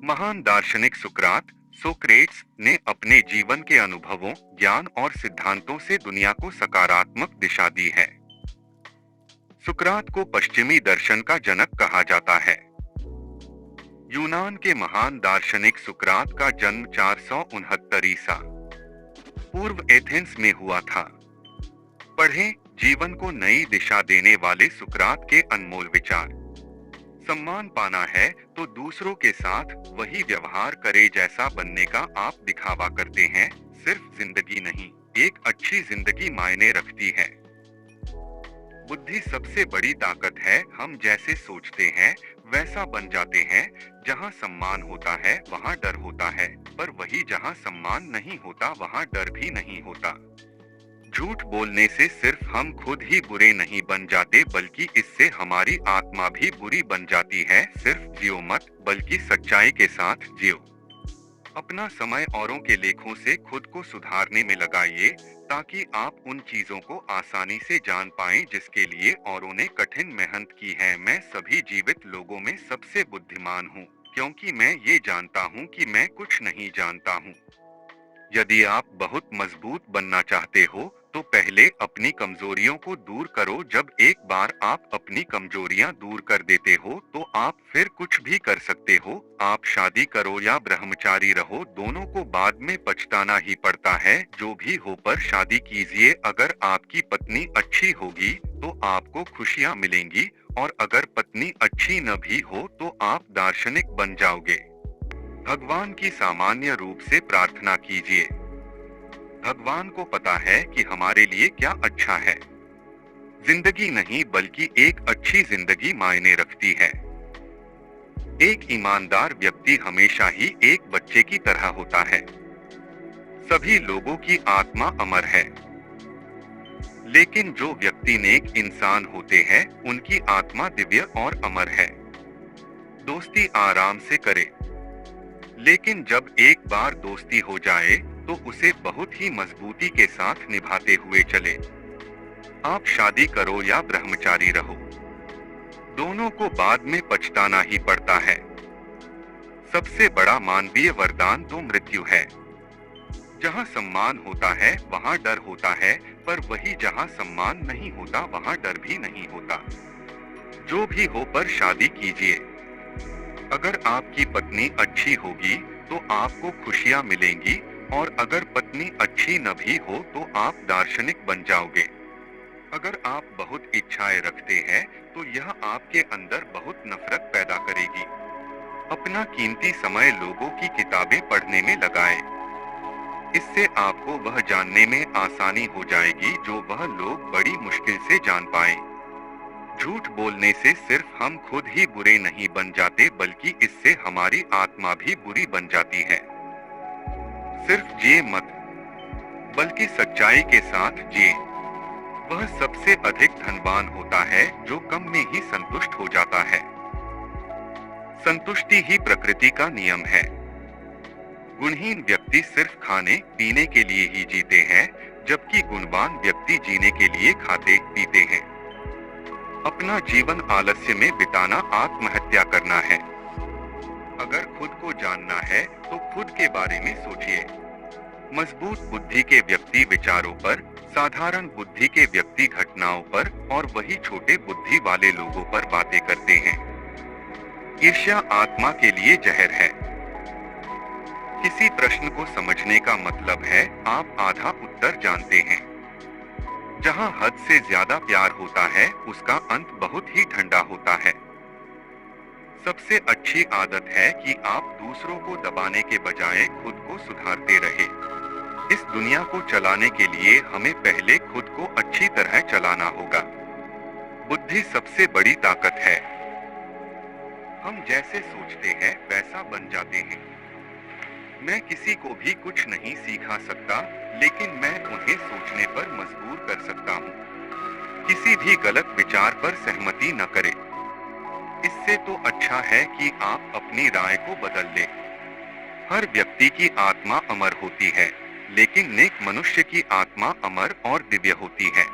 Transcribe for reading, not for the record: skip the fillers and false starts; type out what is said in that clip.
महान दार्शनिक सुकरात सोक्रेट्स ने अपने जीवन के अनुभवों, ज्ञान और सिद्धांतों से दुनिया को सकारात्मक दिशा दी है। सुकरात को पश्चिमी दर्शन का जनक कहा जाता है। यूनान के महान दार्शनिक सुकरात का जन्म 469 ईसा पूर्व एथेंस में हुआ था। पढ़ें, जीवन को नई दिशा देने वाले सुकरात के अनमोल विचार। सम्मान पाना है तो दूसरों के साथ वही व्यवहार करे जैसा बनने का आप दिखावा करते हैं। सिर्फ जिंदगी नहीं, एक अच्छी जिंदगी मायने रखती है। बुद्धि सबसे बड़ी ताकत है। हम जैसे सोचते हैं वैसा बन जाते हैं। जहाँ सम्मान होता है वहाँ डर होता है, पर वही जहाँ सम्मान नहीं होता वहाँ डर भी नहीं होता। झूठ बोलने से सिर्फ हम खुद ही बुरे नहीं बन जाते, बल्कि इससे हमारी आत्मा भी बुरी बन जाती है। सिर्फ जियो मत, बल्कि सच्चाई के साथ जियो। अपना समय औरों के लेखों से खुद को सुधारने में लगाइए, ताकि आप उन चीजों को आसानी से जान पाएं जिसके लिए औरों ने कठिन मेहनत की है। मैं सभी जीवित लोगों में सबसे बुद्धिमान हूँ, क्योंकि मैं ये जानता हूँ कि मैं कुछ नहीं जानता हूँ। यदि आप बहुत मजबूत बनना चाहते हो तो पहले अपनी कमजोरियों को दूर करो। जब एक बार आप अपनी कमजोरियां दूर कर देते हो तो आप फिर कुछ भी कर सकते हो। आप शादी करो या ब्रह्मचारी रहो, दोनों को बाद में पछताना ही पड़ता है। जो भी हो, पर शादी कीजिए। अगर आपकी पत्नी अच्छी होगी तो आपको खुशियां मिलेंगी, और अगर पत्नी अच्छी न भी हो तो आप दार्शनिक बन जाओगे। भगवान की सामान्य रूप से प्रार्थना कीजिए। भगवान को पता है कि हमारे लिए क्या अच्छा है। जिंदगी नहीं, बल्कि एक अच्छी जिंदगी मायने रखती है। एक ईमानदार व्यक्ति हमेशा ही एक बच्चे की तरह होता है। सभी लोगों की आत्मा अमर है, लेकिन जो व्यक्ति नेक इंसान होते हैं उनकी आत्मा दिव्य और अमर है। दोस्ती आराम से करे, लेकिन जब एक बार दोस्ती हो जाए तो उसे बहुत ही मजबूती के साथ निभाते हुए चले। आप शादी करो या ब्रह्मचारी रहो, दोनों को बाद में पछताना ही पड़ता है। सबसे बड़ा मानवीय वरदान तो मृत्यु है। जहाँ सम्मान होता है वहाँ डर होता है, पर वही जहाँ सम्मान नहीं होता वहाँ डर भी नहीं होता। जो भी हो, पर शादी कीजिए। अगर आपकी पत्नी अच्छी होगी तो आपको खुशियां मिलेंगी, और अगर पत्नी अच्छी न भी हो तो आप दार्शनिक बन जाओगे। अगर आप बहुत इच्छाएं रखते हैं तो यह आपके अंदर बहुत नफरत पैदा करेगी। अपना कीमती समय लोगों की किताबें पढ़ने में लगाएं। इससे आपको वह जानने में आसानी हो जाएगी जो वह लोग बड़ी मुश्किल से जान पाएं। झूठ बोलने से सिर्फ हम खुद ही बुरे नहीं बन जाते, बल्कि इससे हमारी आत्मा भी बुरी बन जाती है। सिर्फ जिए मत, बल्कि सच्चाई के साथ जिए। वह सबसे अधिक धनवान होता है जो कम में ही संतुष्ट हो जाता है। संतुष्टि ही प्रकृति का नियम है। गुणहीन व्यक्ति सिर्फ खाने पीने के लिए ही जीते हैं, जबकि गुणवान व्यक्ति जीने के लिए खाते पीते हैं। अपना जीवन आलस्य में बिताना आत्महत्या करना है। अगर खुद को जानना है तो खुद के बारे में सोचिए। मजबूत बुद्धि के व्यक्ति विचारों पर, साधारण बुद्धि के व्यक्ति घटनाओं पर, और वही छोटे बुद्धि वाले लोगों पर बातें करते हैं। ईर्ष्या आत्मा के लिए जहर है। किसी प्रश्न को समझने का मतलब है आप आधा उत्तर जानते हैं। जहाँ हद से ज्यादा प्यार होता है उसका अंत बहुत ही ठंडा होता है। सबसे अच्छी आदत है कि आप दूसरों को दबाने के बजाय खुद को सुधारते रहे। इस दुनिया को चलाने के लिए हमें पहले खुद को अच्छी तरह चलाना होगा। बुद्धि सबसे बड़ी ताकत है। हम जैसे सोचते हैं वैसा बन जाते हैं। मैं किसी को भी कुछ नहीं सिखा सकता, लेकिन मैं उन्हें सोचने पर मजबूर कर सकता हूँ। किसी भी गलत विचार पर सहमति न करें। इससे तो अच्छा है कि आप अपनी राय को बदल लें। हर व्यक्ति की आत्मा अमर होती है, लेकिन नेक मनुष्य की आत्मा अमर और दिव्य होती है।